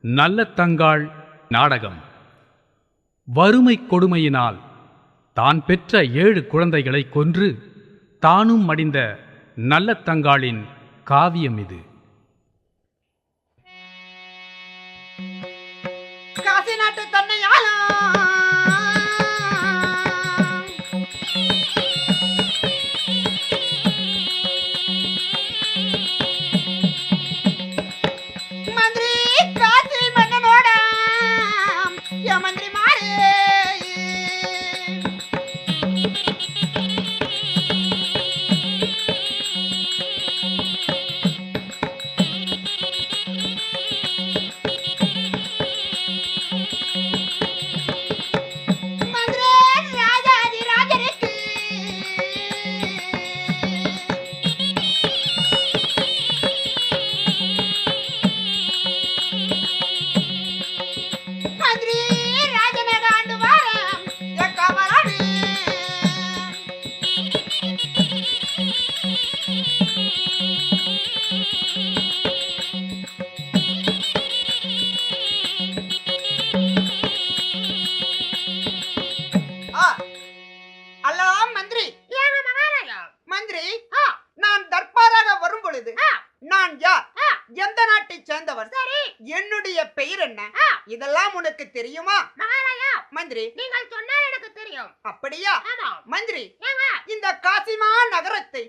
நல்ல தங்காள் நாடகம். வறுமை கொடுமையினால் தான் பெற்ற 7 குழந்தைகளை கொன்று தானும் மடிந்த நல்ல தங்காளின் காவியம் இது. காசி நாட்டு தன்னையாலும் மந்திரி மாறு என்னுடைய பெயர் என்ன? இதெல்லாம் உனக்கு தெரியுமா? மந்திரி, நீங்கள் சொன்னால் எனக்கு தெரியும். அப்படியா? மந்திரி, இந்த காசிமா நகரத்தை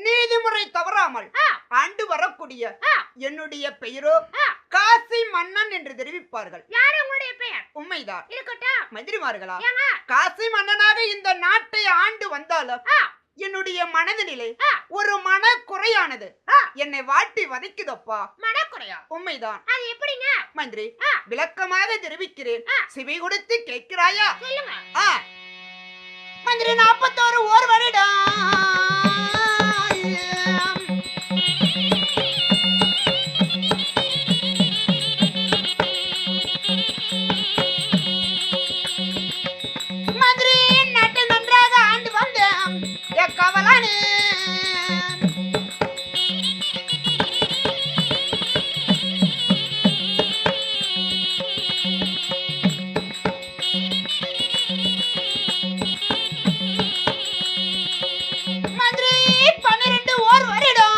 நீதிமுறை தவறாமல் ஆண்டு வரக்கூடிய என்னுடைய பெயரோ காசி மன்னன் என்று தெரிவிப்பார்கள். யார் உங்களுடைய பெயர்? உண்மைதான். இருக்கட்டும். மந்திரிமார்களா, காசி மன்னனாக இந்த நாட்டை ஆண்டு வந்தாலும் என்னுடைய மனதிலே ஒரு மன குறையானது என்னை வாட்டி வதைக்குதப்பா. மனக்குறையா? உண்மைதான். அது எப்படிங்க? மந்திரி, விளக்கமாக தெரிவிக்கிறேன், செவி கொடுத்து கேட்கிறாயா? சொல்லுங்க. மந்திரி, 41 ஓர் வருடம் மந்திரி நாட்டை நன்றாக ஆண்டு வந்தேன் கவலானே. மந்திரி, 12 ஓர் வருடம்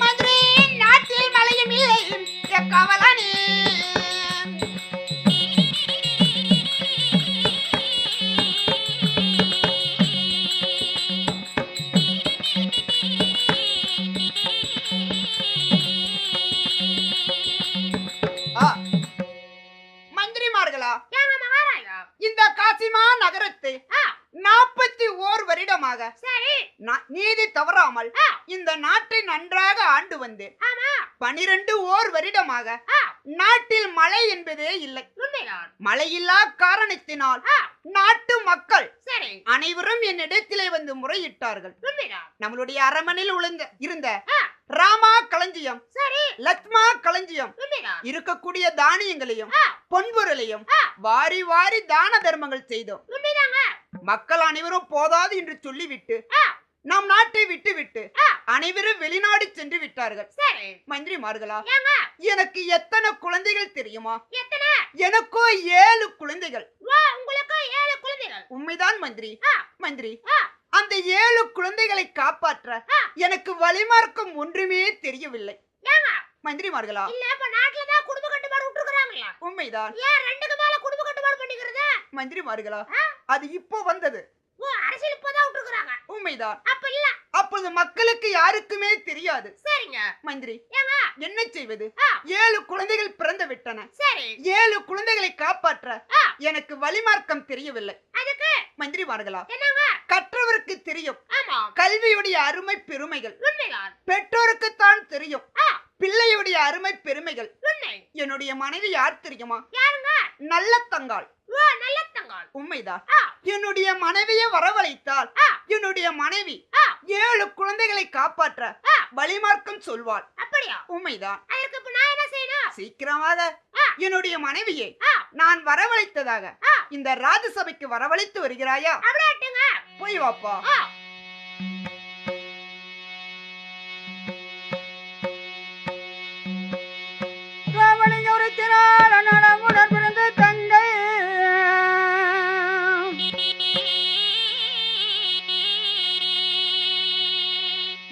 மந்திரி நாட்டில் மழையும் இல்லை கவலானே. மந்திரிமார்களா, இந்த காசிமா நகரத்தை 41 வருடமாக நீதி தவறாமல் இந்த நாட்டை நன்றாக ஆண்டு வந்தேன். 12 ஓர் வருடமாக நாட்டில் மழை என்பதே இல்லை. மழையில்லா காரணத்தினால் நாட்டு மக்கள் அனைவரும் என்னிடத்திலே வந்து முறையிட்டார்கள். நம்மளுடைய அரமனையில் இருந்த ராமா களஞ்சியம், லக்ஷ்மா களஞ்சியம் இருக்கக்கூடிய தானியங்களையும் பொன்பொருளையும் வாரி வாரி தான தர்மங்கள் செய்தோம். மக்கள் அனைவரும் போதாது என்று சொல்லிவிட்டு நம் நாட்டை விட்டு அனைவரும் வெளிநாடு சென்று விட்டார்கள். மந்திரிமார்களா, எனக்கு எத்தனை குழந்தைகள் தெரியுமா? எனக்கோ 7 குழந்தைகள். உண்மைதான் மந்திரி. மந்திரி, அந்த 7 குழந்தைகளை காப்பாற்ற எனக்கு வழிமார்க்கம் ஒன்றுமே தெரியவில்லை. மந்திரிமார்களா, உண்மைதான். மந்திரிமார்களா, அது இப்போ வந்தது. உண்மைதான். அப்போது மக்களுக்கு யாருக்குமே தெரியாது. மந்திரி, என்ன செய்வது? 7 குழந்தைகள் பிறந்து விட்டன. 7 குழந்தைகளை காப்பாற்ற எனக்கு வழிமார்க்கம் தெரியவில்லை. மந்திரிமார்களா, கற்றவருக்கு தெரியும் கல்வியுடைய அருமை பெருமைகள், பெற்றோருக்கு தான் தெரியும் பிள்ளையுடைய அருமை பெருமைகள். என்னுடைய மனைவி யார் தெரியுமா? நல்ல தங்காள். உண்மைதான். என்னுடைய மனைவியை வரவழைத்தால் என்னுடைய மனைவி 7 குழந்தைகளை காப்பாற்ற வழிமார்க்கம் சொல்வாள். உண்மைதான். சீக்கிரமாக என்னுடைய மனைவியை நான் வரவழைத்ததாக இந்த ராஜசபைக்கு வரவழைத்து வருகிறாயா? அப்படியாட்டுங்க. போய் வாப்பா. தங்கை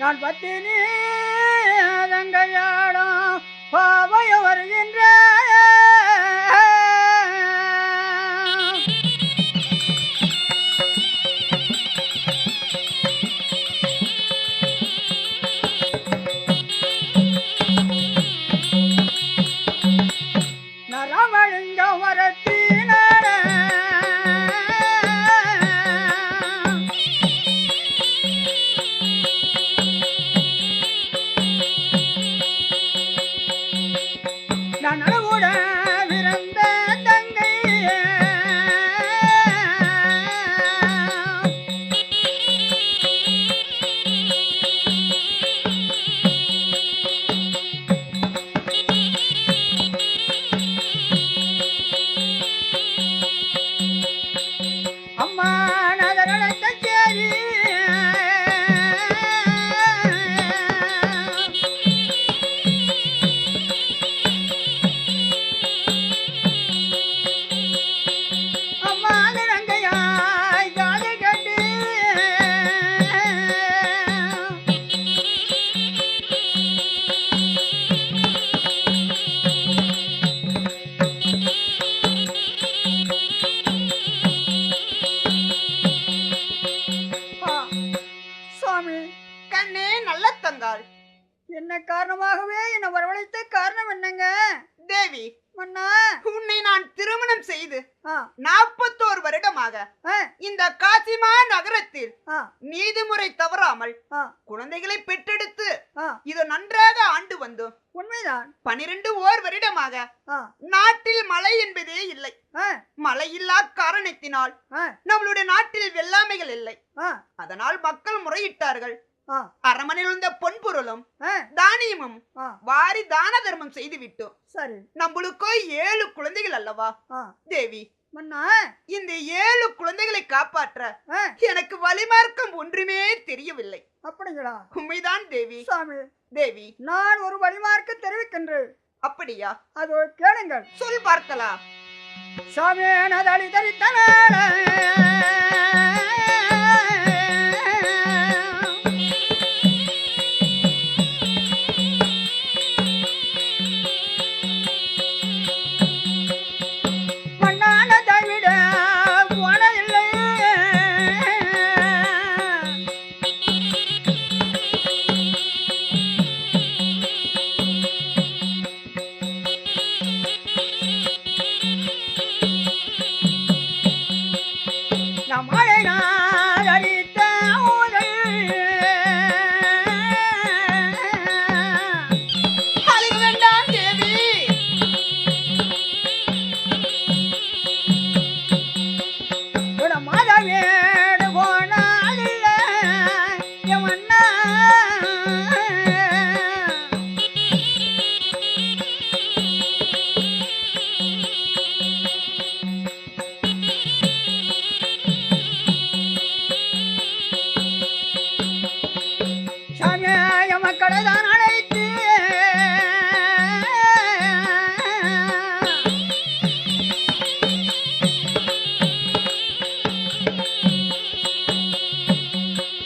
நான் பத்தினி தங்கையாடும் பாவைய வருகின்ற நரமலிங்கம் வரத்தினார நான் கூட விருந்த தங்கை அம்மா நகரனை கச்சேரி அம்மா நங்கையாய் காது கட்டி சுவாமி கண்ணே நல்ல தங்காள், என்ன காரணமாகவே என்னை வரவழைத்த காரணம் என்னங்க? தேவி மன்னா, உன்னை நான் திருமணம் செய்து 41 வருடமாக இந்த காசிமா நகரத்தில் நீதிமுறை தவறாமல் குழந்தைகளை பெற்றெடுத்து இது நன்றாக ஆண்டு வந்தோம். உண்மைதான். 12 வருடமாக நாட்டில் மழை என்பதே இல்லை. மழை இல்லா காரணத்தினால் நம்மளுடைய நாட்டில் வெள்ளாமைகள் இல்லை. அதனால் மக்கள் முறையிட்டார்கள். அரமனையில் இருந்த பொன்பொருளும் தானியமும் வாரி தான தர்மம் செய்து விட்டோம். சரி, நம்மளுக்கோ 7 குழந்தைகள் அல்லவா தேவி? இந்த 7 குழந்தைகளை காப்பாற்ற எனக்கு வழிமார்க்கம் ஒன்றுமே தெரியவில்லை. அப்படிங்களா? உண்மைதான் தேவி. சாமி தேவி, நான் ஒரு வழிமார்க்கம் தெரிவிக்கின்றேன். அப்படியா? அதோ கேளுங்கள். சொல் பார்க்கலாம். சாமி நதளி தரித்தனால மக்களைதான் அழைத்து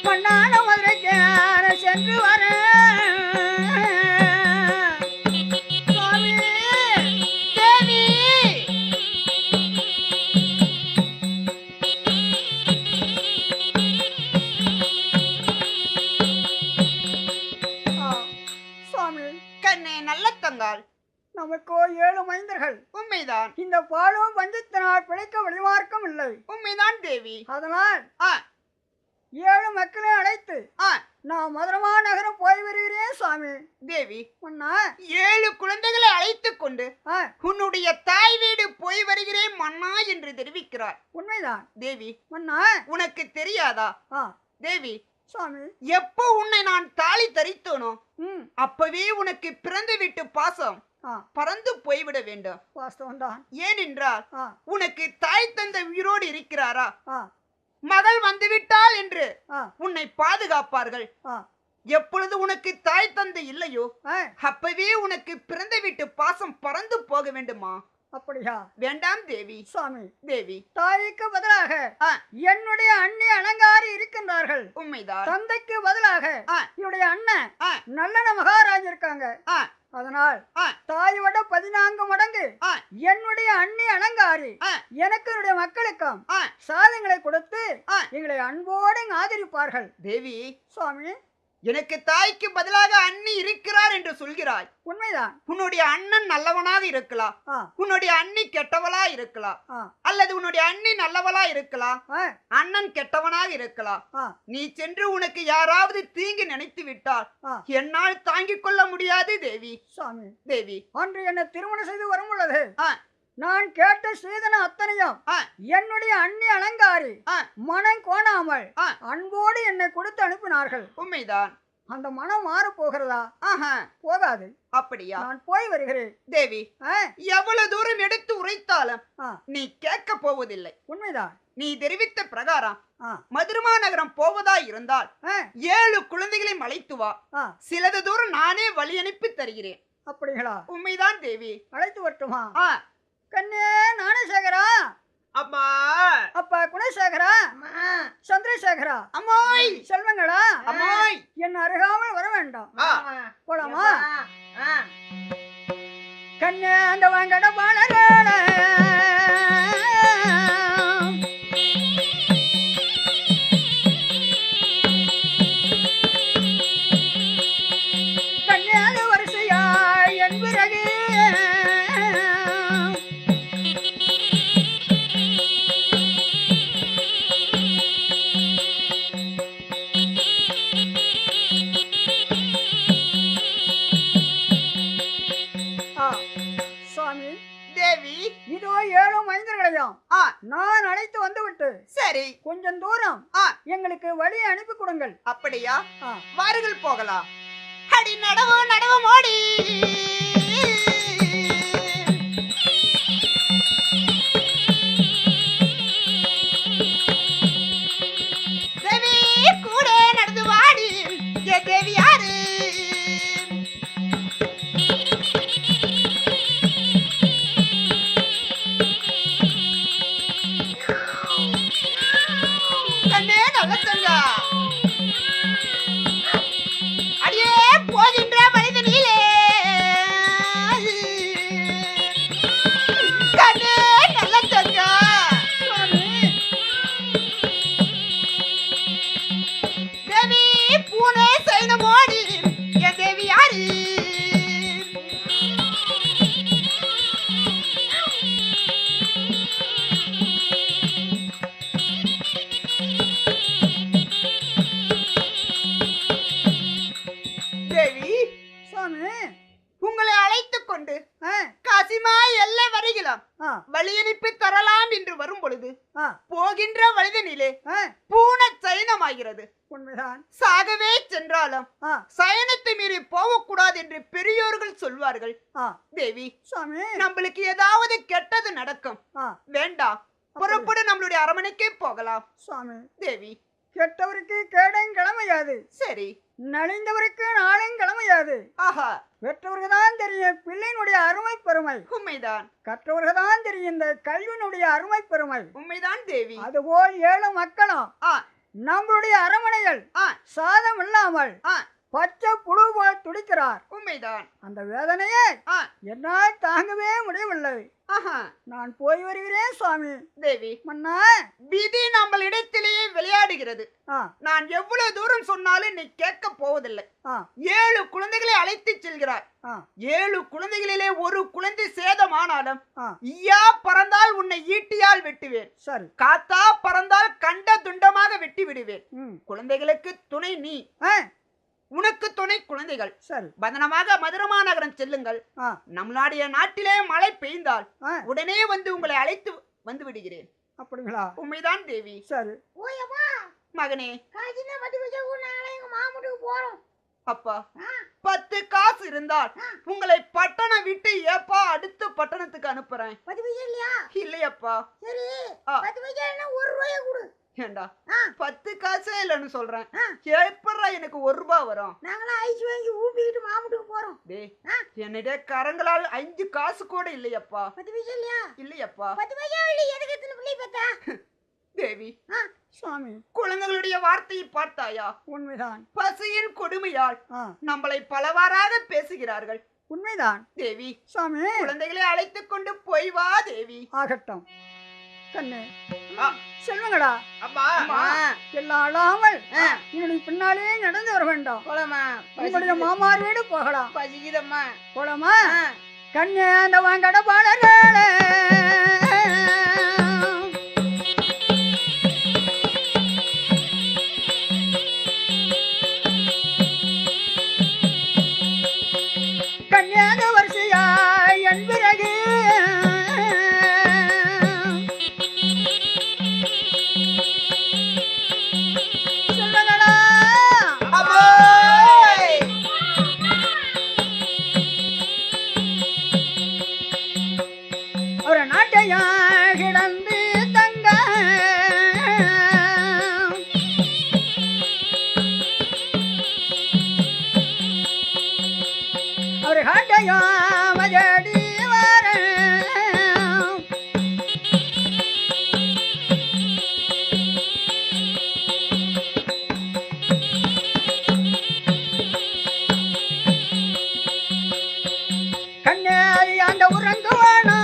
மண்ணான மதுரைக்கு சென்று வர சுவாமி தேவி நல்ல தங்காள், நமக்கோ 7 மைந்தர்கள். உண்மைதான். இந்த பாலும் பஞ்சத்தினால் பிழைக்க வழிமார்க்கம் இல்லை. உண்மைதான் தேவி. அதனால் 7 மக்களை அழைத்து நான் மதுரமா நகரம் போய் வருகிறேன் சுவாமி. தேவி, 7 குழந்தைகளை அழைத்துக் கொண்டு உன்னுடைய தாய் வீடு போய் வருகிறேன் மன்னா என்று தெரிவிக்கிறார். உண்மைதான் தேவி. மன்னா, உனக்கு தெரியாதா தேவி? சுவாமி, எப்போ உன்னை நான் தாலி தரித்தோனோ அப்பவே உனக்கு பிறந்து விட்டு பாசம் பறந்து போய்விட வேண்டும். வாஸ்தவம் தான். ஏனென்றால் உனக்கு தாய் தந்தை உயிரோடு இருக்கிறாரா? மகள் வந்துவிட்டாள் என்று உன்னை பாதுகாப்பார்கள். எப்பொழுது உனக்கு தாய் தந்தை இல்லையோ அப்பவே உனக்கு பிறந்த வீட்டு பாசம் பறந்து போக வேண்டுமா? அப்படியா? வேண்டாம் தேவி. சுவாமி, தேவி, தாய்க்கு பதிலாக என்னுடைய அண்ணி அலங்காரி இருக்கின்றார்கள். உண்மைதான். தந்தைக்கு பதிலாக என்னுடைய அண்ணன் நல்லன மகாராஜ் இருக்காங்க. அதனால் தாயோட 14 மடங்கு என்னுடைய அண்ணி அலங்காரி எனக்கு என்னுடைய மக்களுக்கும் சாதங்களை கொடுத்து எங்களை அன்போடு ஆதரிப்பார்கள். தேவி, சுவாமி, எனக்கு தாய்க்கு பதிலாக அண்ணி இருக்கிறார் என்று சொல்கிறாய். உண்மைதான். உன்னுடைய அண்ணன் நல்லவனாக இருக்கலாம், உன்னுடைய அண்ணி கெட்டவளா இருக்கலாம், அல்லது உன்னுடைய அண்ணி நல்லவளா இருக்கலாம், அண்ணன் கெட்டவனாக இருக்கலாம். நீ சென்று உனக்கு யாராவது தீங்கு நினைத்து விட்டால் என்னால் தாங்கிக் கொள்ள முடியாது தேவி. சுவாமி, தேவி, அன்று என்ன திருமணம் செய்து வரும் பொழுது நான் கேட்ட சீதன அத்தனையும் என்னுடைய அண்ணி அலங்காரி மனம் கோணாமல் அன்போடு என்னை கொடுத்து அனுப்பினார்கள். உண்மைதான். அந்த மனம் மாற போகிறதா? போகாது. அப்படியா? நான் போய் வருகிறேன். தேவி, எவ்வளவு தூரம் எடுத்து உரைத்தாலும் நீ கேட்க போவதில்லை. உண்மைதான். நீ தெரிவித்த பிரகாரம் மதுரமா நகரம் போவதா இருந்தால் 7 குழந்தைகளை அழைத்து வா. சிலது தூரம் நானே வழி அனுப்பி தருகிறேன். அப்படிங்களா? உண்மைதான் தேவி. அழைத்து வரட்டுமா? கண்ணே ஞானசேகரா, அம்மா, அப்பா குணசேகரா, சந்திரசேகரா, அம்மாய், செல்வங்களா, அம்மாய், என் அருகாமல் வர வேண்டாம். போலாமா? கண்ணே அந்த வாங்கட பாலரோட கண்ணே வரிசையா என் பிறகு சுவாமி, தேவி, இதோ 7 மைந்தர்களையும் நான் அழைத்து வந்து விட்டு சரி கொஞ்சம் தூரம் எங்களுக்கு வழி அனுப்பி கொடுங்கள். அப்படியா? வாருங்கள் போகலாம். அடி நடவு நடவு மோடி, தேவி கூட நடந்து வாடி. ஏ தேவி யாரு? கண்ணே நல்ல தங்கா, அடியே போகின்ற மனிதனிலே கண்ணே நல்ல தங்கா. தேவி பூனை செய்த மோடி. என் தேவி யாரு? தேவி, சுவாமி, உங்களை அழைத்துக் கொண்டு காசிமா எல்லை வருகிறோம். வழி அனுப்பி தரலாம் என்று வரும் பொழுது போகின்ற வழிதனிலே பூனை சயனமாகிறது. உண்மைதான். சாகவே சென்றாலும் சயனத்தை மீறி போகக்கூடாது என்று பெரியோர்கள் சொல்வார்கள். தேவி, சுவாமி, நம்மளுக்கு ஏதாவது கெட்டது நடக்கும். வேண்டாம், புறப்படு, நம்மளுடைய அரமனைக்கே போகலாம். சுவாமி, தேவி, கெட்டவருக்கு கேடும் கிளமையாது, சரி, நலிந்தவருக்கு நாளும் கிளமையாது. ஆஹா, பெற்றவருக்கு தான் தெரியும் பிள்ளையினுடைய அருமை பெருமை. உண்மைதான். கற்றவருக்கு தான் தெரியும் இந்த கல்வியினுடைய அருமை பெருமை. உண்மைதான் தேவி. அதுபோல் 7 மக்களும் நம்மளுடைய அரமனைகள் சாதம் இல்லாமல் பச்சை புழு போல் துடிக்கிறார். உண்மைதான். அந்த வேதனையை என்னால் தாங்கவே முடியவில்லை. நான் போய் வருகிறேன் சுவாமி. தேவி, மன்னா, விதி நம்மளிடத்திலேயே விளையாடுகிறது. நான் எவ்வளவு தூரம் சொன்னாலும் நீ கேட்க போவதில்லை. 7 குழந்தைகளை அழைத்து செல்கிறார். 7 குழந்தைகளிலே ஒரு குழந்தை சேதமானாலும் ஈயா பறந்தால் உன்னை ஈட்டியால் வெட்டுவேன். சரி. காத்தா பறந்தால் கண்ட துண்டமாக வெட்டி விடுவேன். குழந்தைகளுக்கு துணை நீ, உனக்கு துணை குழந்தைகள். சரி. பதனமாக மதுரமா நகரம் செல்லுங்கள். நம்மளுடைய நாட்டிலே மழை பெய்ந்தால் உடனே வந்து உங்களை அழைத்து வந்து விடுகிறேன். அப்படிங்களா? உண்மைதான் தேவி. சரி. ஓயம்மா மகனே, காஜினா பத்தி வச்சு நாளை எங்க மாமுட்டுக்கு போறோம். அப்பா 10 காசு இருந்தால் உங்களை பட்டணம் விட்டு ஏப்பா அடுத்த பட்டணத்துக்கு அனுப்புறேன். 10 பைசா இல்லையா? இல்லையப்பா. சரி 10 பைசா என்ன 1 ரூபாய் கொடு. ஏண்டா 10 காசே இல்லைன்னு சொல்றேன். எப்படா எனக்கு 1 ரூபாய் வரும்? நாங்களாம் ஐஸ் வாங்கி ஊப்பிக்கிட்டு மாமுட்டுக்கு போறோம். டேய் என்னிட கரங்களால் 5 காசு கூட இல்லையப்பா. 10 பைசா இல்லையா? இல்லையப்பா. 10 பைசா இல்ல எதுக்கு இத்தனை பிள்ளை பெத்தா? தேவி சுவாமி குழந்தைகளுடைய வார்த்தையை பார்த்தாயா? உண்மைதான். பசியின் கொடுமையால் நம்மளை பலவாறாக பேசுகிறார்கள். உண்மைதான் தேவி. சுவாமி குழந்தைகளை அழைத்துக் கொண்டு போய் வா தேவி. ஆகட்டும் கண்ணு. செல்வங்கடா அம்மா எல்லாம் அழாமல் என்னுடைய பின்னாலே நடந்து வர வேண்டாம். உங்களுடைய மாமார் வீடு போகலாம். பசிக்குதம்மா. போலாமா? கண்ணே அந்த வாங்கட பாடலே கன்னியாக வரிசையா என் பிறகு சொல்லுங்களா ஒரு நாட்டையா கிடந்து தங்க ஒரு காட்டையா மஜடி வர கண்ணாடி அந்த உறங்குவானா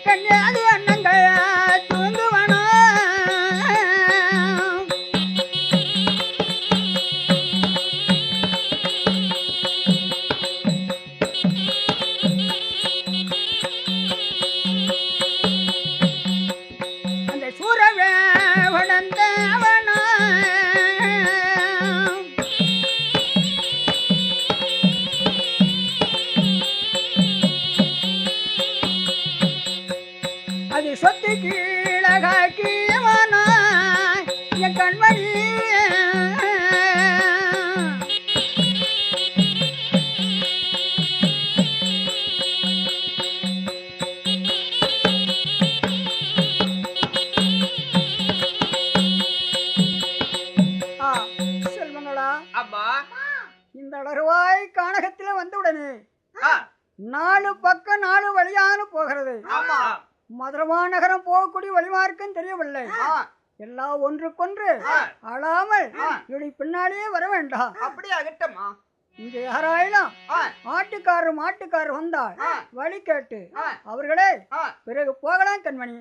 கண்ணாடி அண்ணங்கள் தூங்குவானா அந்த சூரவே வளர்ந்தவனா அது சொத்து கீழகாக்கியவனா என் கண்மணி செல்வங்களா அம்மா இந்த அழகுவாய் கானகத்தில வந்தவுடனே 4 பக்கம் 4 வழியான போகிறது. ஆமா மதுரமா நகரம் போகக்கூடிய வழிமார்க்கம் தெரியவில்லை. எல்லாம் ஒன்றுக்கொன்று அழாமல் இப்படி பின்னாலே வர வேண்டாம். அப்படி ஆகட்டம்மா. இங்க யாராயிலும் மாட்டுக்காரர் வந்தால் வழி கேட்டு அவர்களே பிறகு போகலாம் கண்மணி.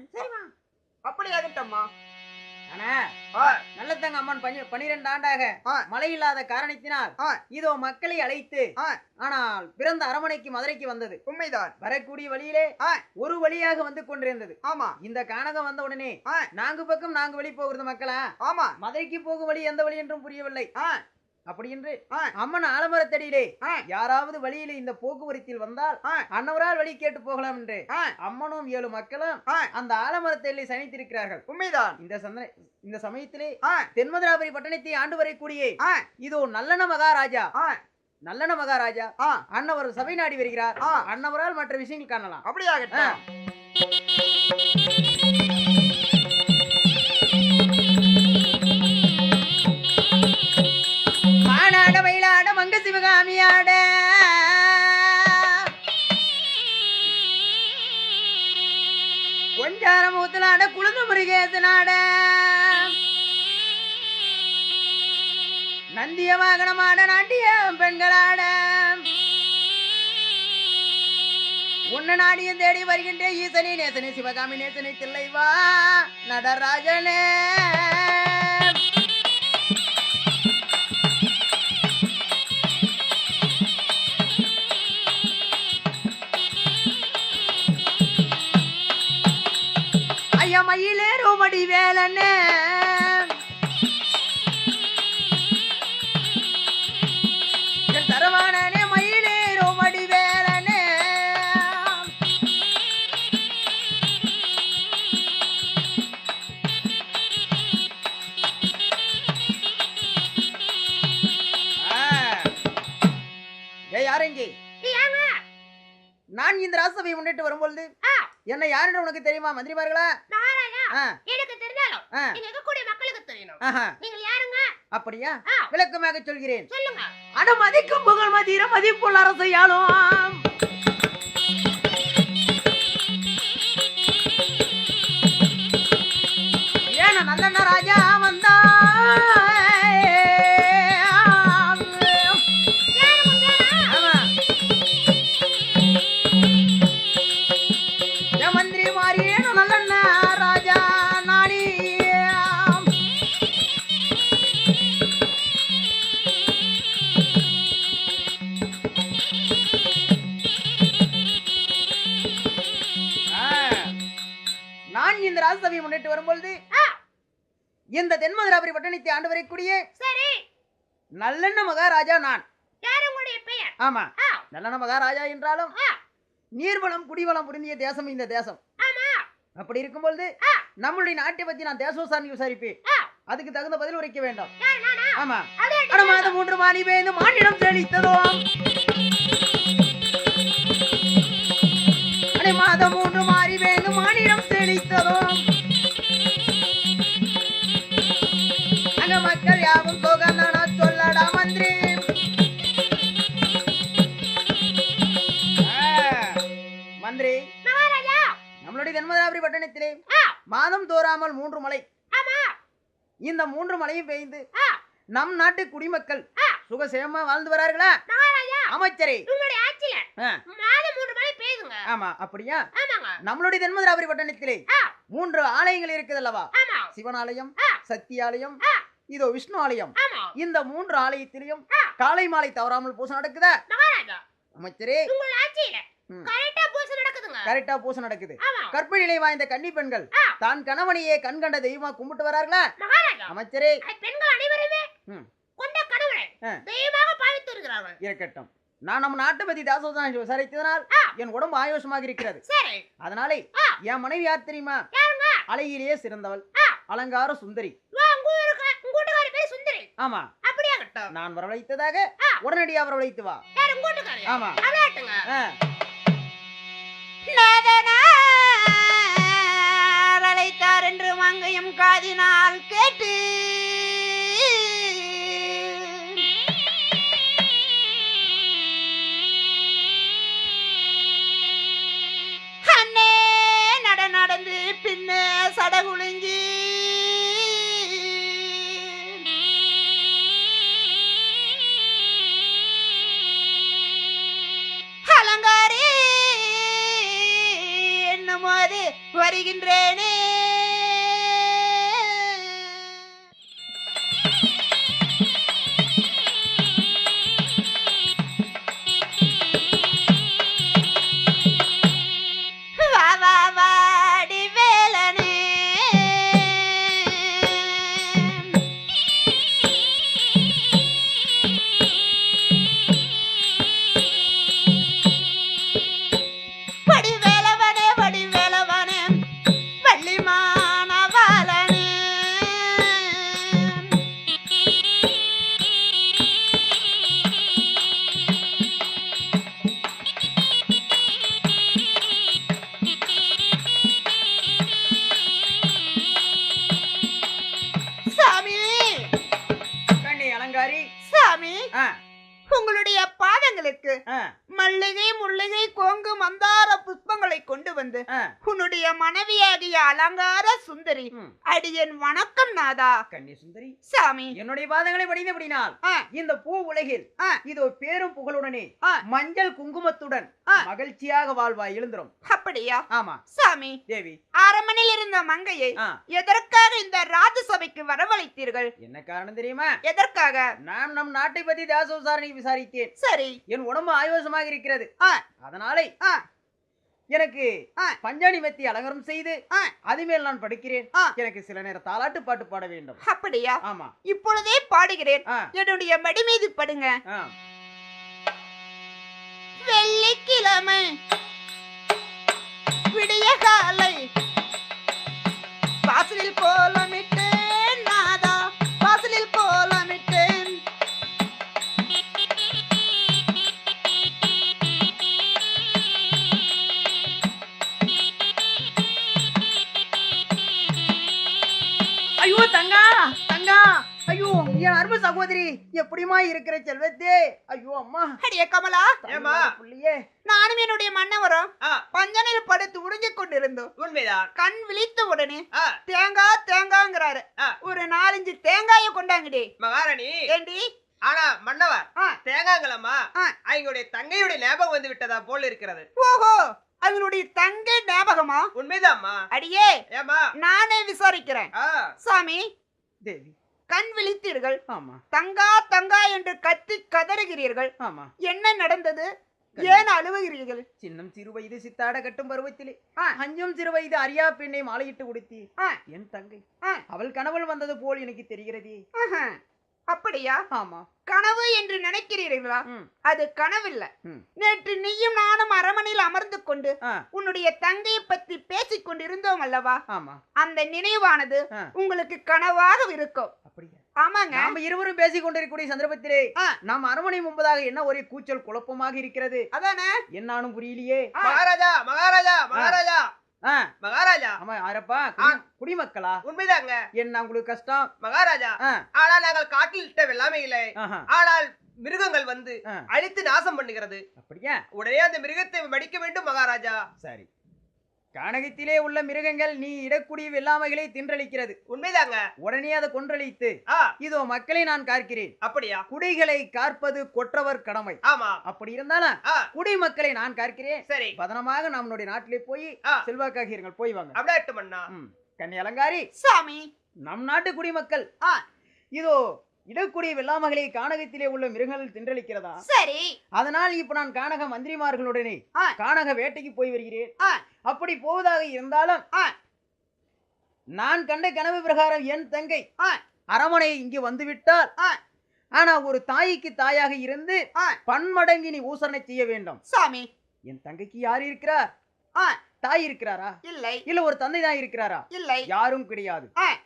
அப்படி ஆகட்டம்மா. நல்லதங்க அம்மன் 12 ஆண்டாக மழை இல்லாத காரணத்தினால் இதோ மக்களை அழைத்து ஆனால் பிறந்த அரமனைக்கு மதுரைக்கு வந்தது. உண்மைதான். வரக்கூடிய வழியிலே ஒரு வழியாக வந்து கொண்டிருந்தது. ஆமா. இந்த கானகம் வந்த உடனே 4 பக்கம் 4 வழி போகிறது மக்களா. ஆமா. மதுரைக்கு போகும் வழி எந்த வழி என்றும் புரியவில்லை. அப்படி என்று அம்மன் ஆலமரத்தடியிலே யாராவது வழியிலே இந்த போக்குவரத்தில் வந்தால் அன்னவரால் வழி கேட்டு போகலாம் என்று அம்மனும் 7 மக்களும் அந்த ஆலமரத்தடியிலே சனித்திருக்கிறார்கள். உண்மைதான். இந்த சமயத்திலே தென்மதுராபுரி பட்டணத்தை ஆண்டு வரக்கூடிய இதோ நல்லன மகாராஜா அன்னவர் சபை நாடி வருகிறார். அன்னவரால் மற்ற விஷயங்கள் காணலாம். அப்படியாகட்டும். மானாட மயிலாட மங்க சிவகாமியாட கொஞ்சார மூத்தலாட குழந்தை முருகேசனாட நந்திய வாகனமாட நாட்டிய பெண்களாட உன்ன நாடியும் தேடி வருகின்ற ஈசனி நேசனி சிவகாமி நேசனி தில்லைவா நடராஜனே. ஐயா மயிலேறுமடி வேலனே தரவானே மயிலேறுமடி வேலனே நான் இந்த ராசசபையை முன்னிட்டு வரும்பொழுது என்ன யாருன்னு உனக்கு தெரியுமா மந்திரிமார்களா? எனக்கு தெரிஞ்சாலும் இங்க இருக்கக்கூடிய மக்களுக்கு தெரியணும். நீங்க யாருங்க? அப்படியா? விளக்கமாக சொல்கிறேன். சொல்லுங்க. அனுமதிக்கும் புகழ் மதிர மதிப்புள்ள அரசையாலும் ஏன நல்ல ராஜா வந்தா மந்திரி மாறியேனு நல்ல ராஜா நானி நான் இந்த ராஜசபையை முன்னிட்டு வரும்பொழுது இந்த தென்மதுராபுரி பட்டணத்தை ஆண்டு வரக்கூடிய சரி நல்லெண்ண மகாராஜா நான். யார் உங்களுடைய பெயர்? ஆமா, நல்லெண்ண மகாராஜா என்றாலும் நீர்வளம் குடிவளம் புரிந்திய தேசம் இந்த தேசம். அப்படி இருக்கும்பொழுது நம்மளுடைய நாட்டை பத்தி நான் தேசோசாரணி விசாரிப்பேன். அதுக்கு தகுந்த பதில் உரைக்க வேண்டும். ஆமா, மாதம் 3 மாணி பேந்து மானிடம் செழித்ததோ மாதம் 3 மாறி பேந்து மானிடம் செழித்ததோ அங்க மக்கள் யாவும் போகணும் சொல்லடா மந்திரி. மந்திரி, நம்மளுடைய தென்மதுராபுரி பட்டணத்திலே மாதம் தோறாமல் 3 மழை. இந்த 3 மழையும் பெய்து நம் நாட்டு குடிமக்கள் சுகசேமா வாழ்ந்து வரார்களா? அமைச்சரே, உங்களுடைய ஆட்சியில மாதம் 3 மழை பெய்யுங்க. ஆமா, அப்படியா? ஆமாங்க. நம்மளுடைய தென்மதுராபுரி பட்டணத்திலே 3 ஆலயங்கள் இருக்குதல்லவா? ஆமா. சிவன் ஆலயம், சக்தி ஆலயம், இதோ விஷ்ணு ஆலயம். ஆமா. இந்த 3 ஆலயத்திலும் காலை மாலை தவறாமல் பூசை நடக்குதா? மகாராஜா, அமைச்சரே, உங்கள் ஆட்சியில கரெக்ட்டா பூசை நடக்குதுங்க. கரெக்ட்டா பூசை நடக்குது. ஆமா. கற்பழிலை வாய்ந்த கன்னி பெண்கள் தான் கணவனையே கண்கண்ட தெய்வமா கும்பிட்டு வரார்களா? மகாராஜா, அமைச்சரே, பெண்கள் அனைவருமே கொண்ட கணவனை தெய்வமாக பாவித்து வருகிறார்கள். இருக்கட்டும். நான் நம்ம நாட்டை பத்தி தாசோதான் விசாரித்ததனால் என் உடம்பு ஆயோசமாக இருக்கிறது. சரி. அதனாலே என் மனைவி யார் தெரியுமா? யாருங்க? அழகிலேயே சிறந்தவள், அலங்கார சுந்தரி. உங்கூட்டுக்காரி பேர் சுந்தரி. ஆமா. அப்படியாகட்டும். நான் வரவழைத்ததாக உடனடியாக வரவழைத்து வா. யார் உங்கூட்டுக்காரி? ஆமா. அழைட்டுங்க. அழைத்தார் என்று மங்கையும் காதினால் கேட்டு அண்ணே நடந்து பின்ன சடகுளிஞ்சி அலங்காரி என்னும்போது வருகின்றேனே. வாடி வேலனே, வடி வேலவனே, வடி வேலவனே, வள்ளிமானவாளனே. சாமி, கண்ணி அலங்காரி, சாமி, உங்களுடைய பாதங்களுக்கு மல்லிகை முல்லிகை கோங்கு மந்தார புஷ்பங்களை கொண்டு வந்து உன்னுடைய மனைவியாகிய அலங்கார சுந்தரி அடியன் வணக்கம் நாதா. கண்ணி சுந்தரி, சாமி, என்னுடைய பாதங்களை படித்தபடினால் இந்த பூ உலகில் இதோ பேரும் புகழுடனே மஞ்சள் குங்குமத்துடன் மகிழ்ச்சியாக வாழ்வாய். எழுந்துரும். அப்படியா? ஆமா. சாமி தேவி, அரமனையில் இருந்த மங்கையை எதற்காக இந்த ராஜசபைக்கு வரவழைத்தீர்கள்? என்ன காரணம் தெரியுமா? எதற்காக? நான் நம் நாட்டை பத்தி தேசோசாரணி விசாரித்தேன். சரி. என் உடம்பு ஆயோசமாக இருக்கிறது. அதனாலே எனக்கு பஞ்சாணி மெத்தி அலங்காரம் செய்து அதுமேல் நான் படுக்கிறேன். எனக்கு சில நேரம் தாலாட்டு பாட்டு பாட வேண்டும். அப்படியா? ஆமா. இப்பொழுதே பாடுகிறேன். என்னுடைய மடி மீது படுங்க. வெள்ளிக்கிழமை விடிய காலை வாசலில் கோலமிட்டேன் நாதா, வாசலில் கோலமிட்டேன். அன்பு சகோதரி எப்படிமா இருக்கிற செல்வத்தே? ஐயோ அம்மா. அடியே கமலா, ஏமா புள்ளியே, நானும் என்னுடைய மன்னவரும் பஞ்சனையில் படுத்து உறிஞ்சிக் கொண்டிருந்தோம். உண்மைதான். கண் விழித்த உடனே தேங்காய் தேங்காய்ங்கிறாரு. ஒரு 4-5 தேங்காய கொண்டாங்கடி மகாராணி. ஏண்டி? ஆனா மன்னவர் தேங்காய்களம்மா அவங்களுடைய தங்கையுடைய ஞாபகம் வந்து விட்டதா போல் இருக்கிறது. ஓஹோ, அவளுடைய தங்கை ஞாபகமா? உண்மைதாம்மா. அடியே ஏமா நானே விசாரிக்கிறேன். சாமி, தேவி, கண் விழித்தீர்கள், ஆமா தங்கா தங்கா என்று கத்தி கதறுகிறீர்கள். ஆமா. என்ன நடந்தது? ஏன் அழுவுகிறீர்கள்? சின்னம் சிறு வயது சித்தாட கட்டும் பருவத்திலே அஞ்சும் சிறு வயது அறியா பெண்ணை மாலையிட்டு கொடுத்தி என் தங்கை அவள் கனவுள் வந்தது போல் எனக்கு தெரிகிறது. அப்படியா? ஆமா. கனவு என்று நினைக்கிறீர்களா? அது கனவில்ல. நேற்று நீயும் நானும் அரமனையில் அமர்ந்து கொண்டு உன்னுடைய தங்கையை பத்தி பேசிக் கொண்டிருந்தோம் அல்லவா? ஆமா. அந்த நினைவானது உங்களுக்கு கனவாக இருக்கும். அப்படியா? ஆமாங்க. நாம இருவரும் பேசிக் கொண்டிருக்கக்கூடிய சந்தர்ப்பத்திலே நாம் அரமனை முன்பதாக என்ன ஒரே கூச்சல் குழப்பமாக இருக்கிறது. அதானே என்னாலும் புரியலையே. மகாராஜா மகாராஜா மகாராஜா மகாராஜா. ஆமா, யாரப்பா? குடிமக்களா? உண்மைதாங்க. என்ன உங்களுக்கு கஷ்டம் மகாராஜா? ஆனால் நாங்கள் காட்டில் இட்ட வெள்ளாமை இல்லை. ஆனால் மிருகங்கள் வந்து அழித்து நாசம் பண்ணுகிறது. அப்படியா? உடனே அந்த மிருகத்தை மடிக்க வேண்டும் மகாராஜா. சரி. கானகத்திலே உள்ள மிருகங்கள் நீ இடக்கூடிய வெள்ளாமைகளை தின்றளிக்கிறது. உண்மைதாங்க. உடனே அதை கொன்றளித்து இதோ மக்களை நான் காக்கிறேன். அப்படியா? குடிகளை காற்பது கொற்றவர் கடமை. ஆமா. அப்படி இருந்தாலும் குடிமக்களை நான் காக்கிறேன். சரி. பதனமாக நம்மளுடைய நாட்டிலே போய் செல்வாக்காகிறீர்கள். போய் வாங்க. அப்படியே மன்னா. கன்னி அலங்காரி சாமி, நம் நாட்டு குடிமக்கள் இதோ இடக்கூடிய வெள்ளாமகளை கானகத்திலே உள்ள மிருகங்கள் தின்றளிக்கிறதா? சரி. அதனால் இப்ப நான் கானக மந்திரிமார்களுடனே கானக வேட்டைக்கு போய் வருகிறேன். அப்படி போவதாக இருந்தாலும் நான் கண்ட கனவு பிரகாரம் என் தங்கை அரமனை இங்கு வந்துவிட்டால் ஆனா ஒரு தாய்க்கு தாயாக இருந்து பன்மடங்கு நீ ஊசரணை செய்ய வேண்டும். சாமி, என் தங்கைக்கு யார் இருக்கிறார்? தாய் இருக்கிறாரா? இல்லை. இல்ல ஒரு தந்தை தான் இருக்கிறாரா? இல்லை. யாரும் கிடையாது.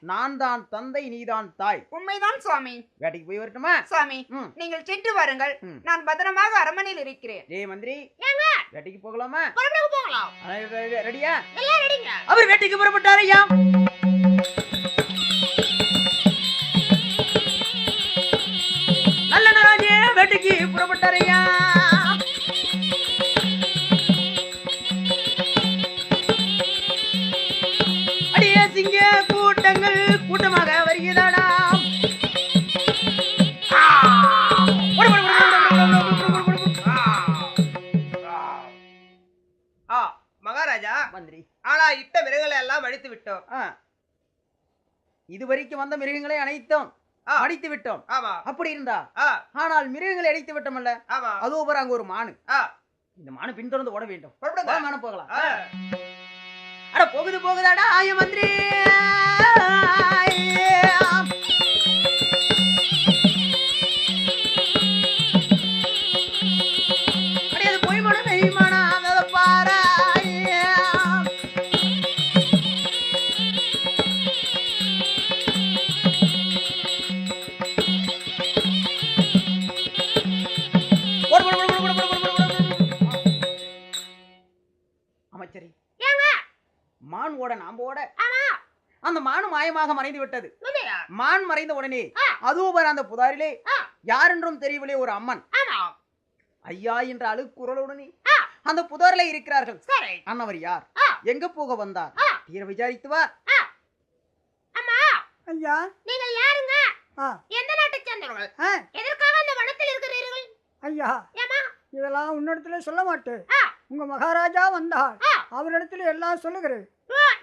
நான் தான் தந்தை, நீதான் தாய். உண்மைதான் சுவாமி. வேட்டைக்கு போய் வரட்டுமா? சுவாமி, நீங்கள் சென்று வாருங்கள். நான் பத்திரமாக அரமனையில் இருக்கிறேன். டேய் மந்திரி, வேட்டைக்கு போகலாமா? போகலாம். ரெடியா? எல்லாம் ரெடிங்க. அவர் வேட்டைக்கு புறப்பட்டாரையா? நல்ல நராஜே வேட்டைக்கு புறப்பட்டாரையா? சிங்க கூட்டங்கள் கூட்டமாக வருகிறதா? மகாராஜா மந்திரி, ஆனா இட்ட மிருகங்களை எல்லாம் அழித்து விட்டோம். இதுவரைக்கும் வந்த மிருகங்களை அனைத்தும் அடித்து விட்டோம். ஆமா. அப்படி இருந்தா ஆனால் மிருகங்களை அடித்து விட்டோம் அல்ல? ஆமா. அதோ போற அங்க ஒரு மானு. இந்த மானு பின்தொடர்ந்து ஓட வேண்டும். மானு போகலாம். அட போகுது போகுதாடா ஆய மந்திரி. அடியது போய் மன மெய்மானா அதை பாரா. அமைச்சரி, மான் ஓட நாம் ஓட அந்த மான் மாயமாக மறைந்து விட்டது. மான் மறைந்த உடனே அதுவும் அந்த புதாரிலே யாரென்றும் தெரியவில்லை ஒரு அம்மன் ஐயா என்ற அழுக்குரலுடனே அந்த புதாரிலே இருக்கிறார்கள். அன்னவர் யார், எங்க போக வந்தார், தீர விசாரித்து வா. ஐயா, நீங்கள் யாருங்க? எந்த நாட்டை சேர்ந்தவர்கள்? எதற்காக அந்த வனத்தில் இருக்கிறீர்கள்? ஐயா, இதெல்லாம் உன்னிடத்துல சொல்ல மாட்டேன். உங்க மகாராஜா வந்தார், அவரிடத்துல எல்லாம் சொல்லுகிறேன்.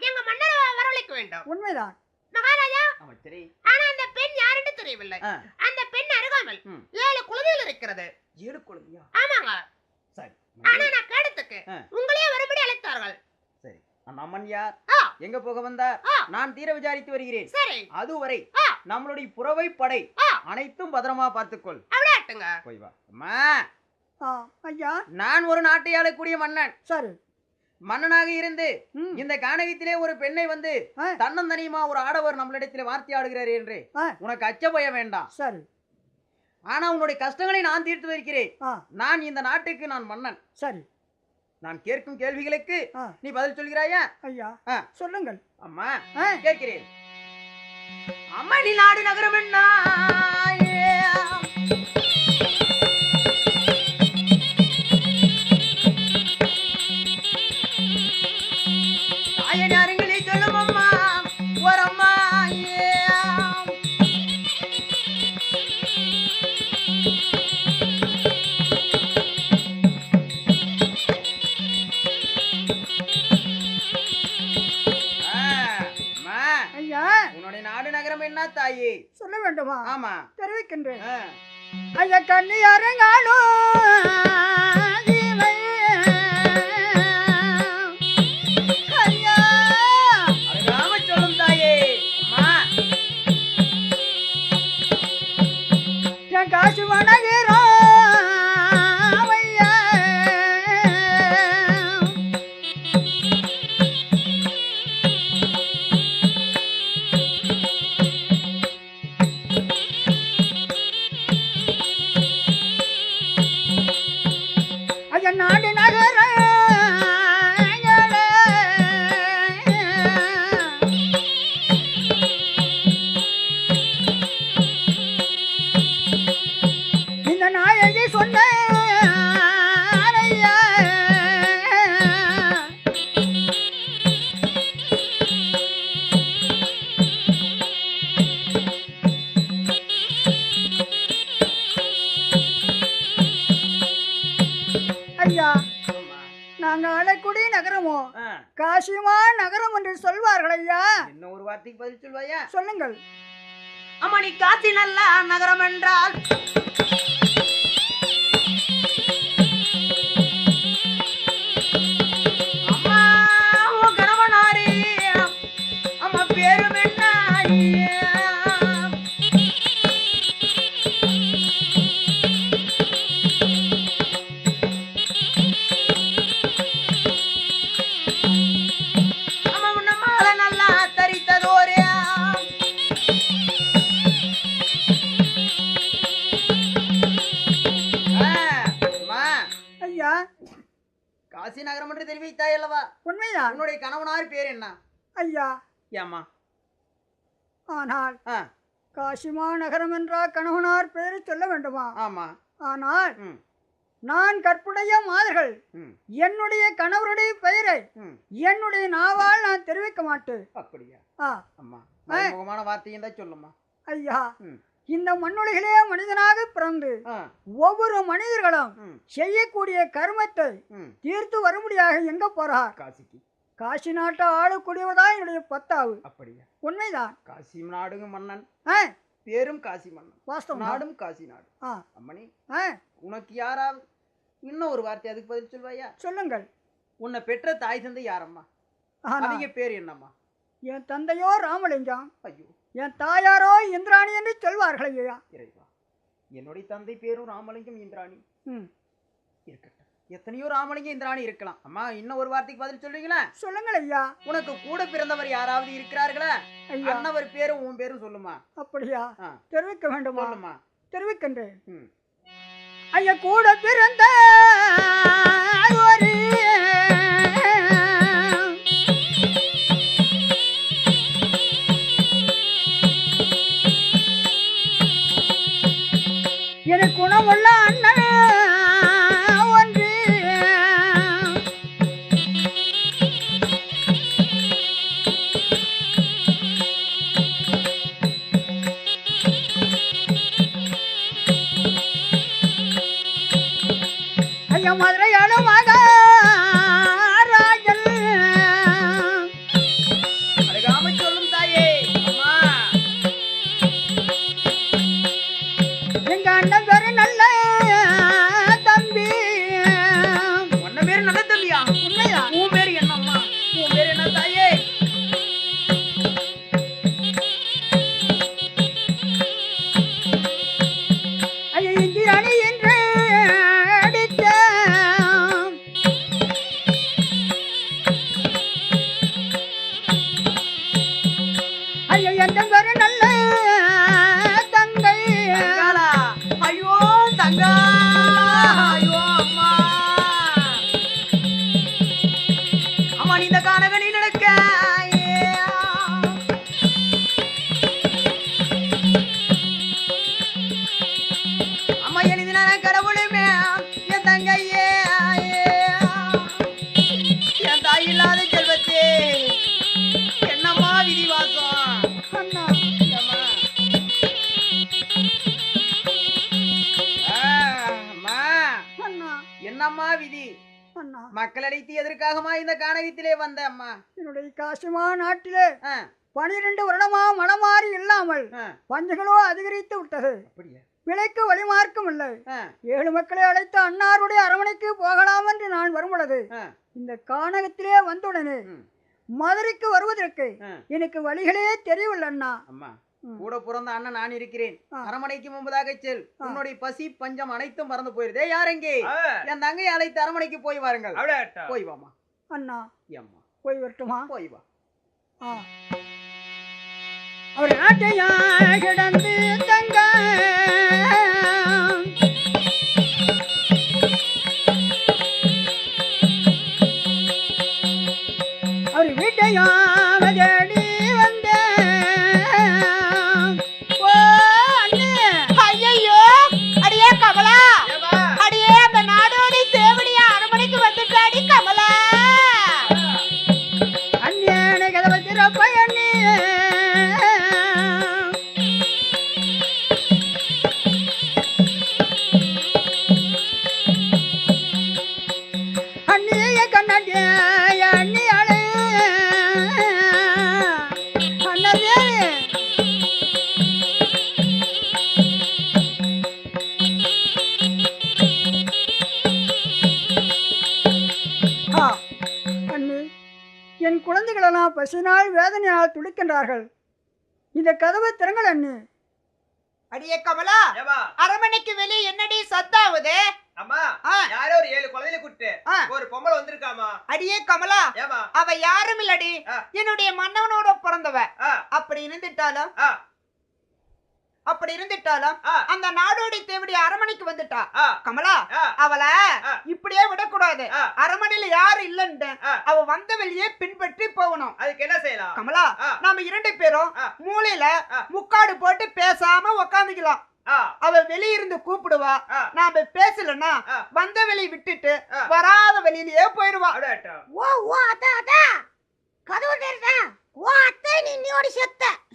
எங்க மன்னர் வரவழைக்க வேண்டும். உண்மைதான் மகாராஜா. ஆனா அந்த பெண் யார் என்று தெரியவில்லை. அந்த பெண் அருகாமல் 7 குழந்தைகள் இருக்கிறது. 7 குழந்தையா? ஆமாங்க. சரி. ஆனா நான் கேட்டதுக்கு உங்களையே வரும்படி அழைத்தார்கள். சரி. அந்த அம்மன் யார், எங்க போக வந்தார், நான் தீர விசாரித்து வருகிறேன். சரி. அதுவரை நம்மளுடைய புறவை படை அனைத்தும் பத்திரமா பார்த்துக்கொள். அப்படியாட்டுங்க. போய் வா. அம்மா, ஐயா, நான் ஒரு நாட்டை ஆளக்கூடிய மன்னன். சரி. மன்னனாக இருந்து இந்த கானகத்திலே ஒரு பெண்ணை வந்து தன்னந்தனியுமா ஒரு ஆடவர் நம்மளிடத்திலே வார்த்தை ஆடுகிறார் என்று உனக்கு அச்ச பயம் வேண்டாம். சரி. ஆனா உன்னுடைய கஷ்டங்களை நான் தீர்த்து வைக்கிறேன். நான் இந்த நாட்டுக்கு நான் மன்னன். சரி. நான் கேட்கும் கேள்விகளுக்கு நீ பதில் சொல்கிறாயா? ஐயா, சொல்லுங்கள். அம்மா கேட்கிறேன். அம்மா, நீ நாடு நகரம் என்ன என்ன தாயே சொல்ல வேண்டுமா? ஆமா தெரிவிக்கின்றேன். ஐயா கண்ணியாரங்காலும் ஐயா அழகாம சொல்லும் தாயே. அம்மா என் காசு வணங்குறோம் ஐயா. ஐயா நாடு நகர இந்த நாயகி சொன்ன ஐயா. ஐயா நாங்க அலைக்குடி நகரமோ காசிமா நகரம் என்று சொல்வார்கள் ஐயா. என்ன ஒரு வார்த்தைக்கு பதில் சொல்வாயா? சொல்லுங்கள். அம்மா நீ காசி நல்ல நகரம் என்றால் அம்மா உன் கணவனாரே அம்மா பேரும் என்ன ஐயா? அம்மா உன்ன மாலை நல்லா தரித்ததோரே ஐயா காசி நகரம் என்று தெரிவித்தாய் அல்லவா? உண்மையா? உன்னுடைய கணவனார் பேர் என்ன? ஐயா ஏம்மா? ஆனால் காசிமா நகரம் என்ற கணவனார் பெயரை சொல்ல வேண்டுமா? ஆமா. ஆனால் நான் கற்புடைய மாதர்கள் என்னுடைய கணவருடைய பெயரை என்னுடைய நாவால் நான் தெரிவிக்க மாட்டேன். அப்படியா? அம்மா ஆ. முகமான வார்த்தையும் தான் சொல்லுமா. ஐயா இந்த மண்ணுலகிலே மனிதனாக பிறந்து ஒவ்வொரு மனிதர்களும் செய்யக்கூடிய கர்மத்தை தீர்த்து வரும்படியாக எங்க போறார்? காசிக்கு. காசி நாட்டை ஆளக்கூடியவதான் என்னுடைய பத்தாவு. அப்படியா? உண்மைதான். காசி நாடுங்க மன்னன் ஆ, பேரும் காசி மன்னன், வாஸ்தவம். நாடும் காசி நாடு. ஆ, அம்மணி ஆ, உனக்கு யாராவது இன்னும் ஒரு வார்த்தை அதுக்கு பதில் சொல்வாயா? சொல்லுங்கள். உன்னை பெற்ற தாய் தந்தை யாரம்மா? ஆனா, அவங்க பேர் என்னம்மா? என் தந்தையோ ராமலிங்கம், ஐயோ என் தாயாரோ இந்திராணி என்று சொல்வார்கள் ஐயா. இறைவா, என்னுடைய தந்தை பேரும் ராமலிங்கம் இந்திராணி. ம், இருக்கட்டும், எத்தனையோ ராமலிங்கம் இந்திராணி இருக்கலாம். அம்மா இன்னும் ஒரு வார்த்தைக்கு பதில் சொல்லுவீங்களா? சொல்லுங்கள் ஐயா. உனக்கு கூட பிறந்தவர் யாராவது இருக்கிறார்களா? ஐயா அண்ணவர் பேரும் உன் பேரும் சொல்லுமா. அப்படியா? ஆ. தெரிவிக்க வேண்டுமா? சொல்லுமா. தெரிவிக்கின்றேன். ம். ஐயா கூட பிறந்த ஒரு எனக்கு குணமுள்ள அண்ணன் ஒன்று ஐயா மதுரையாலும் மகாராஜன் அழகாம சொல்லும் தாயே. அம்மா எங்க அண்ணன் பேரு நல்ல தம்பி. உன்ன பேரு நல்ல தம்பியா? உண்மையா? உன் பேரு என்னம்மா? உன் பேரு என்ன தாயே? ஐயா இந்திராணி என்று அடித்த ஐயா எந்த பேரு நல்ல தங்கை. தங்காளா? ஐயோ தங்கா, ஐயோ அம்மா. அம்மா நீ இந்த கானகனி நடக்க அம்மா எழுதின கடவுளுமே என் தங்கையே, என் தாய் இல்லாத செல்வத்தே என்னம்மா விதிவாசம். அண்ணா அம்மா. அம்மா அண்ணா என்னம்மா விதி? அண்ணா மக்கள் அழைத்து எதற்காகமா இந்த கானகத்திலே வந்த அம்மா? என்னுடைய காசிமா நாட்டிலே ஆ, 12 வருடமா மனமாறி இல்லாமல் பஞ்சங்களோ அதிகரித்து விட்டது. விலைக்கு வழிமார்க்கம் இல்லை. 7 மக்களை அழைத்து அன்னாருடைய அரமனைக்கு போகலாம் என்று நான் வரும்பொழுது இந்த கானகத்திலே வந்தவுடனே மதுரைக்கு வருவதற்கு எனக்கு வழிகளே தெரியவில்லை அண்ணா. கூட பிறந்த அண்ணன் நான் இருக்கிறேன். அரமனைக்கு முன்பதாக செல். உன்னுடைய பசி பஞ்சம் அனைத்தும் மறந்து போயிருதே. யாரெங்கே? என் தங்கை அழைத்து அரமனைக்கு போய் வாருங்கள். போய் வாமா அண்ணா. அம்மா போய் வரட்டுமா? போய் வா. அவர் நாட்டையா கிடந்து தங்க அவர் வீட்டையா தேடி வந்த ஐயோ அடியே கமலா, அடியே அந்த நாடோடி தேவடியா அரமனைக்கு வந்துட்டாடி கமலா. அண்ணே கதவை திறப்ப அண்ணே. அண்ணிய கண்ணாடிய அண்ணி அழு அண்ணதே. அண்ணி, என் குழந்தைகளெல்லாம் பசினால் வேதனையால் துடிக்கின்றார்கள். இந்த கதவை திறங்கள் அண்ணி. அடியே கமலா, அரமனைக்கு வெளியே என்னடி சத்தாவுது? அம்மா, யாரோ ஒரு 7 குழந்தைகளை கூட்டு ஒரு பொம்பளை வந்திருக்காமா. அடியே கமலா, அவ யாரும் இல்லடி, என்னுடைய மன்னவனோட பிறந்தவ. அப்படி இருந்துட்டாலும் அந்த நாடோடி தேவடி அரமனைக்கு வந்துட்டா. கமலா, அவளை இப்படியே விடக்கூடாது. அரமனையில யாரு இல்லன்னு அவ வந்த வெளியே பின்பற்றி போகணும். அதுக்கு என்ன செய்யலாம் கமலா? நாம 2 பேரும் மூலையில முக்காடு போட்டு பேசாம உக்காந்துக்கலாம். அவ வெளியிருந்து கூப்பிடுவா, நாம பேசலன்னா வந்த வெளிய விட்டுட்டு வராத வெளியிலேயே போயிடுவா.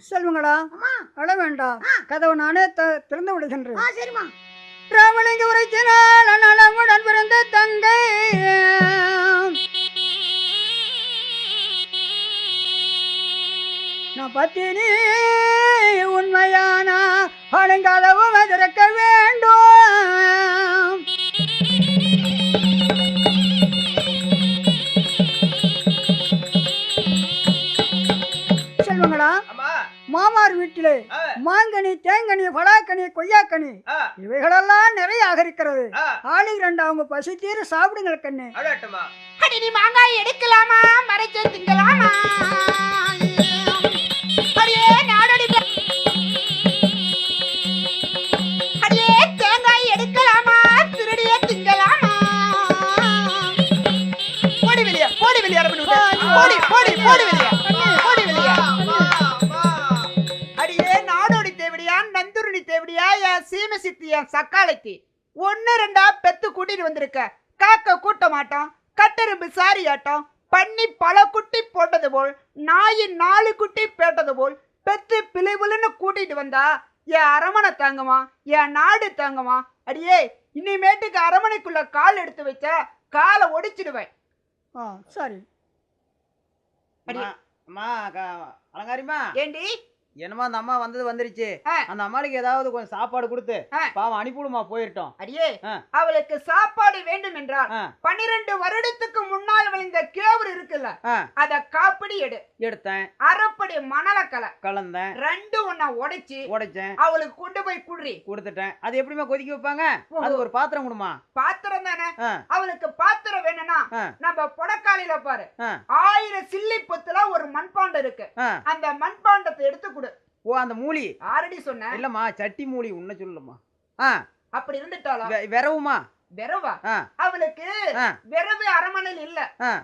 செல்வங்களா, அழ வேண்டாம். கதவை நானே திறந்து விடுகின்றேன். ராமலிங்க உரைச்சினால் நலமுடன் பிறந்த தங்கை நான் பத்தினி உண்மையான அலங்காதவும் திறக்க வேண்டும். செல்வங்களா, மாமார் வீட்டிலே மாங்கனி, தேங்கனி, பலாக்கனி, கொய்யாக்கனி இவைகளெல்லாம் நிறைய இருக்கிறது. ஆளுக்கு 2 அவங்க பசி தீர சாப்பிடுங்கள் கண்ணு. நீ மாங்காய் எடுக்கலாமா, மறைச்சு திங்கலாமா? அடியே நாடோடி, அடியே தேங்காய் எடுக்கலாமா, திருடியே திங்கலாமா? போடி வெளியே, போடி வெளியே, போடி போடி போடி வெளியே, போடி வெளியே. அடியே நாடோடி தேவடியா, நந்துருணி தேவடியா, என் சீம சித்தியா சக்காலைக்கு 1 2 பெத்து கூட்டிட்டு வந்திருக்க. காக்க கூட்ட மாட்டோம், கட்டெரும்பு சாரி ஆட்டம், பண்ணி பல குட்டி போட்டது போல், நாயின் 4 குட்டி பேட்டது போல் பெத்து பிழைவுலன்னு கூட்டிட்டு வந்தா என் அரமனை தாங்குமா, என் நாடு தாங்குமா? அடியே, இனிமேட்டுக்கு அரமனைக்குள்ள கால் எடுத்து வச்சா காலை ஒடிச்சிடுவேன். சரி. அலங்காரிமா, ஏண்டி என்னமா அந்த அம்மா வந்தது வந்துருச்சு. அந்த அம்மாளுக்கு ஏதாவது கொஞ்சம் சாப்பாடு கொடுத்து பாவம் அனுப்பிடுமா, போயிட்டோம். அடியே, அவளுக்கு சாப்பாடு வேண்டும் என்றால் 12 வருடத்துக்கு முன்னால் விளைந்த கேவரு இருக்குல்ல, அத காப்படி எடுத்தேன். அரைப்படி மணல கலந்தேன். 2 ஒண்ணா உடைச்சேன். அவளுக்கு கொண்டு போய் குடுறி கொடுத்துட்டேன். அது எப்படிமா கொதிக்க வைப்பாங்க? அது ஒரு பாத்திரம் கொடுமா. பாத்திரம் தானே. அவளுக்கு பாத்திரம் வேணும்னா நம்ம பொடக்காலில பாரு, 1000 சில்லி பொத்துல ஒரு மண்பாண்டம் இருக்கு. அந்த மண்பாண்டத்தை எடுத்து கொடு. ஓ, அந்த மூலி ஆல்ரெடி சொன்ன இல்லம்மா, சட்டி மூலி உன்ன சொல்லுமா. அப்படி இருந்துட்டாலும் விரவுமா? விரவா? அவளுக்கு விரவு அரமனையில் இல்ல.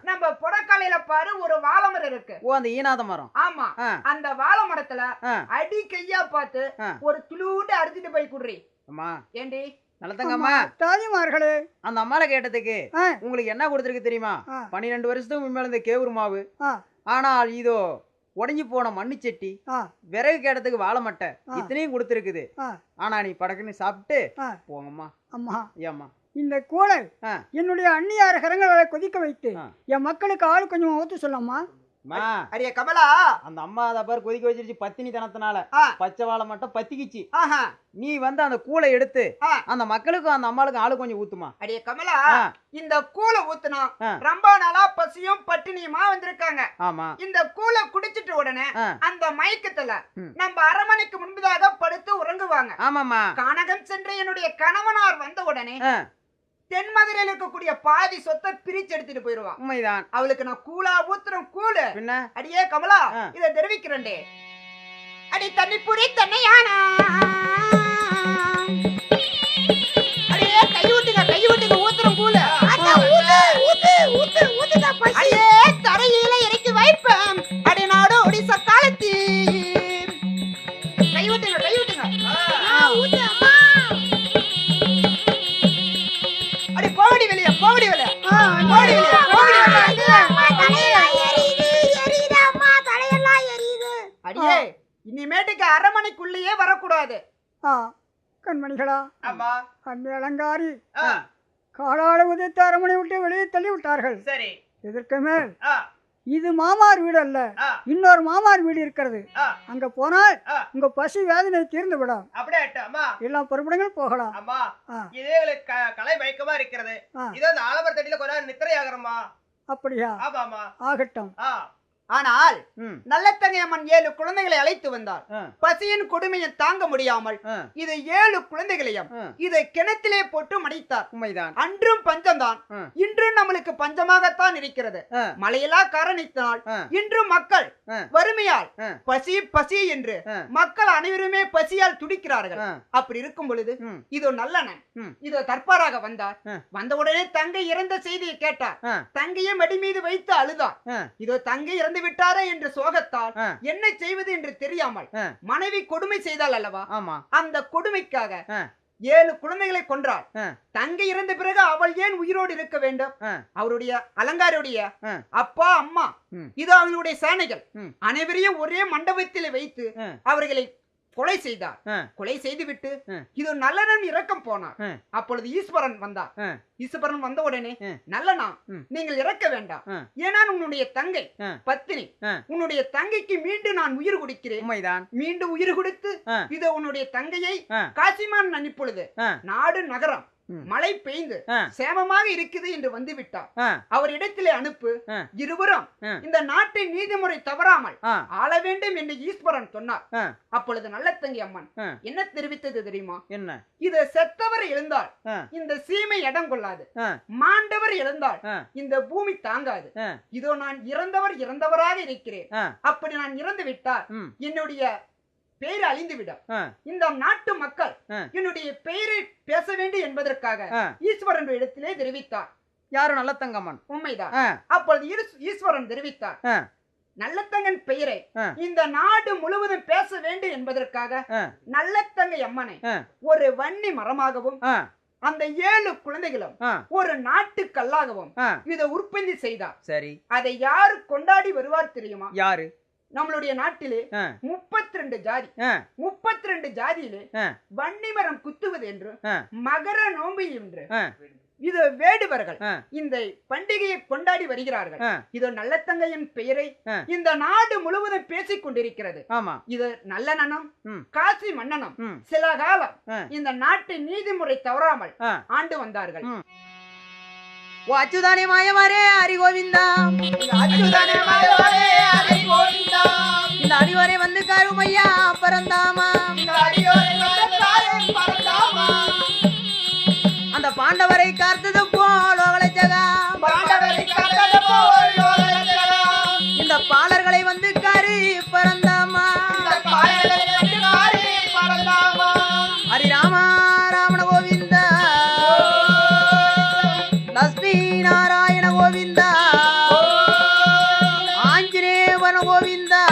நம்ம பொடக்காலையில பாரு, ஒரு வாழை மரம் இருக்கு. ஓ, அந்த ஈனாத மரம். ஆமா, அந்த வாழை மரத்துல அடி கையா பார்த்து ஒரு துளூண்டு அறுத்துட்டு போய் குடுறி. அம்மா, ஏண்டி நல்லதங்கம்மா தாதிமார்களே, அந்த அம்மாவை கேட்டதுக்கு உங்களுக்கு என்ன கொடுத்துருக்கு தெரியுமா? 12 வருஷத்துக்கு முன்னால இந்த கேவுரு மாவு. ஆனால் இதோ உடஞ்சி போன மண்ணு சட்டி, விறகு கேட்டதுக்கு வாழை மட்டை, இத்தனையும் கொடுத்துருக்குது. ஆனா நீ படக்குன்னு சாப்பிட்டு போங்கம்மா. அம்மா, ஏம்மா இந்த கூளை என்னுடைய அண்ணியார் கரங்களை கொதிக்க வைத்து என் மக்களுக்கு ஆள் கொஞ்சம் ஊத்து சொல்லம்மா. அடியே கமலா, அந்த அம்மா அதை பாரு கொதிக்க வச்சிருச்சு பத்தினி தனத்தினால. பச்சை வாழை மட்டும் பத்திக்கிச்சு. நீ வந்து அந்த கூளை எடுத்து அந்த மக்களுக்கும் அந்த அம்மாளுக்கும் ஆளு கொஞ்சம் ஊத்துமா. அடியே கமலா, இந்த கூளை ஊத்துனா ரொம்ப நாளா பசியும் பட்டினியுமா வந்திருக்காங்க. ஆமா. இந்த கூளை குடிச்சிட்டு உடனே அந்த மயக்கத்துல நம்ம அரமனைக்கு முன்பதாக படுத்து உறங்குவாங்க. ஆமாமா. கனகம் சென்று என்னுடைய கணவனார் வந்த உடனே தென்மதுரையில் இருக்கக்கூடிய பாதி சொத்தை பிரிச்சு எடுத்துட்டு போயிருவான். உண்மைதான். அவளுக்கு நான் கூலா ஊத்துறேன் கூழு. பின்ன அடியே கமலா, இதை தெரிவிக்கிறேன்டே. அடி தண்ணி புரி தண்ணியானா, அடியே கை ஊட்டுங்க ஊத்துறோம் கூழு. அடியே தரையில இறக்கி வைப்பேன். அடி நாடு ஒடிசா காலத்தி. கை ஊட்டுங்க அடி கோவடி வெளிய அடியே இனிமேட்டுக்கு அரமனைக்குள்ளேயே வரக்கூடாது. கண்மணிகளா, ஆமா. அந்த அலங்காரி காலால உதைத்து அரமனை விட்டு வெளியே தள்ளி விட்டார்கள். சரி. இதற்கு மேல் இது மாமார் வீடு அல்ல, இன்னொரு மாமார் வீடு இருக்கிறது. அங்க போனால் உங்க பசி வேதனை தீர்ந்து விடும். எல்லாம் பொறுப்புடங்கள் போகலாம். அம்மா, இதே கலை மயக்கமா இருக்கிறது. இது அந்த ஆலமர தட்டில கொஞ்ச நேரம் நித்திரை ஆகறமா. அப்படியா? ஆமாமா. ஆகட்டும். ஆனால் நல்லத்தங்கை அம்மன் 7 குழந்தைகளை அழைத்து வந்தார். பசியின் கொடுமையை தாங்க முடியாமல் இது 7 குழந்தைகளையும் இதை கிணத்திலே போட்டு மடித்தார். உண்மைதான். அன்றும் பஞ்சம்தான், இன்றும் நம்மளுக்கு பஞ்சமாகத்தான் இருக்கிறது. மழையிலா காரணத்தினால் இன்றும் மக்கள் வறுமையால் பசி பசி என்று மக்கள் அனைவருமே பசியால் துடிக்கிறார்கள். அப்படி இருக்கும் பொழுது இதோ நல்லண்ணன் இதோ தற்பாராக வந்தார். வந்தவுடனே தங்கை இறந்த செய்தியை கேட்டார். தங்கையை மடி மீது வைத்து அழுதார். இதோ தங்கை இறந்து விட்டாரே என்ற சோகத்தால் என்ன செய்வது என்று தெரியாமல் மனைவி கொடுமை செய்தால் அல்லவா, அந்த கொடுமைக்காக 7 குழந்தைகளை கொன்றாள். தங்கை இறந்த பிறகு அவள் ஏன் உயிரோடு இருக்க வேண்டும்? அவருடைய அலங்காரியுடைய அப்பா அம்மா இது அவங்களுடைய சேனைகள் அனைவரையும் ஒரே மண்டபத்தில் வைத்து அவர்களை கொலை செய்தார். கொலை செய்து விட்டு இது நல்லனன் இறக்கம் போனார். அப்பொழுது ஈஸ்வரன் வந்தார். ஈஸ்வரன் வந்த உடனே நல்லனா நீங்கள் இறக்க வேண்டாம், ஏன்னா உன்னுடைய தங்கை பத்தினி, உன்னுடைய தங்கைக்கு மீண்டும் நான் உயிர் கொடுக்கிறேன். மீண்டும் உயிர் கொடுத்து இது உன்னுடைய தங்கையை காசிமான் அனுப்பொழுது நாடு நகரம் மழை பெய்ந்து சேமமாக இருக்குது என்று வந்து விட்டார். அவர் இடத்திலே அனுப்பு, இருவரும் இந்த நாட்டின் நீதிமுறை தவறாமல் ஆள வேண்டும் என்று ஈஸ்வரன் சொன்னார். அப்பொழுது நல்லத்தங்கி அம்மன் என்ன தெரிவித்தது தெரியுமா? என்ன? இது செத்தவர் எழுந்தால் இந்த சீமை இடம் கொள்ளாது, மாண்டவர் எழுந்தால் இந்த பூமி தாங்காது. இதோ நான் இறந்தவராக இருக்கிறேன். அப்படி நான் இறந்து விட்டால் என்னுடைய பெயர் அழிந்துவிடும். இந்த நாட்டு மக்கள் என்னுடைய பெயரை பேச வேண்டும் என்பதற்காக ஈஸ்வரன் இடத்திலே தெரிவித்தார். யாரும் நல்லத்தங்கம்மன். உண்மைதான். அப்பொழுது ஈஸ்வரன் தெரிவித்தார், நல்லத்தங்கன் பெயரை இந்த நாடு முழுவதும் பேச வேண்டும் என்பதற்காக நல்லத்தங்கை அம்மனை ஒரு வன்னி மரமாகவும் அந்த 7 குழந்தைகளும் ஒரு நாட்டு கல்லாகவும் இதை உற்பத்தி செய்தார். சரி, அதை யாரு கொண்டாடி வருவார் தெரியுமா? யாரு? நம்மளுடைய நாட்டிலே 32 ஜாதி, 32 ஜாதியிலே வன்னிமரம் குத்துவது என்று மகர நோம்பு என்று இது வேடுவர்கள் இந்த பண்டிகையை கொண்டாடி வருகிறார்கள். இது நல்லத்தங்கையின் பெயரை இந்த நாடு முழுவதும் பேசிக் கொண்டிருக்கிறது. இது நல்லனனும் காசி மன்னனும் சில காலம் இந்த நாட்டின் நீதிமுறை தவறாமல் ஆண்டு வந்தார்கள். ஓ அச்சுதானே மாயமாரே ஹரி கோவிந்தா, அச்சுதானே மாயமாரே ஹரி கோவிந்தா, இந்த அடிவரை வந்து கருமையா பரந்தாமா, அந்த பாண்டவரை காத்தது போல் இந்த பாலர்களை வந்து காரி பரந்தாமா, ஹரி ராமா ராமண கோவிந்தா, லட்சுமி நாராயண கோவிந்தா, ஆஞ்சநேயவன கோவிந்தா.